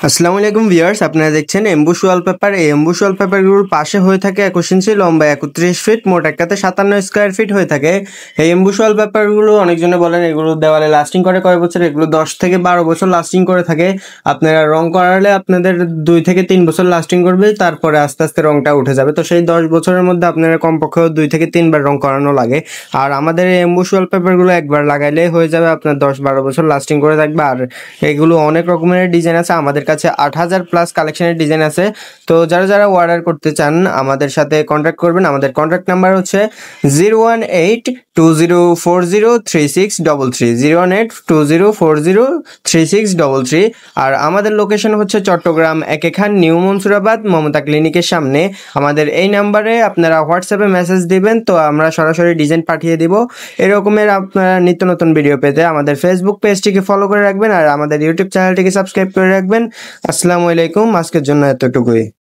আসসালামু আলাইকুম ভিউয়ার্স, আপনারা দেখছেন এমবুশ ওয়ালপেপার। এই এমবুশ ওয়ালপেপারগুলোর পাশে হয়ে থাকে 21 ইঞ্চি, লম্বা 31 ফিট, মোট একটাতে 57 স্কোয়ার ফিট হয়ে থাকে। এই এমবুশ ওয়ালপেপারগুলো অনেকজনে বলেন এগুলো দেওয়ালে লাস্টিং করে কয় বছর, এগুলো 10 থেকে 12 বছর লাস্টিং করে থাকে। আপনারা রং করালে আপনাদের 2 থেকে 3 বছর লাস্টিং করবে, তারপরে আস্তে আস্তে রংটা উঠে যাবে। তো সেই 10 বছরের মধ্যে আপনারা কমপক্ষে 2 থেকে 3 বার রং করানো লাগে। আর আমাদের এই এমবুশ ওয়ালপেপারগুলো একবার লাগাইলেই হয়ে যাবে, আপনার 10-12 বছর লাস্টিং করে থাকবে। আর এগুলো অনেক রকমের ডিজাইন আছে, আমাদের কাছে 8000 প্লাস কালেকশনের ডিজাইন আছে। তো যারা যারা অর্ডার করতে চান আমাদের সাথে কন্ট্যাক্ট করবেন। আমাদের কন্ট্যাক্ট নাম্বার হচ্ছে 01820403633, 01820403633। আর আমাদের লোকেশন হচ্ছে চট্টগ্রাম একে খান, নিউ মনসুরাবাদ, মমতা ক্লিনিকের সামনে। আমাদের এই নাম্বারে আপনারা হোয়াটসঅ্যাপে মেসেজ দিবেন, তো আমরা সরাসরি ডিজাইন পাঠিয়ে দিব। এরকমের আপনারা নিত্য নতুন ভিডিও পেতে আমাদের ফেসবুক পেজটিকে ফলো করে রাখবেন আর আমাদের ইউটিউব চ্যানেলটিকে সাবস্ক্রাইব করে রাখবেন। আসসালামু আলাইকুম, আজকের জন্য এতটুকুই।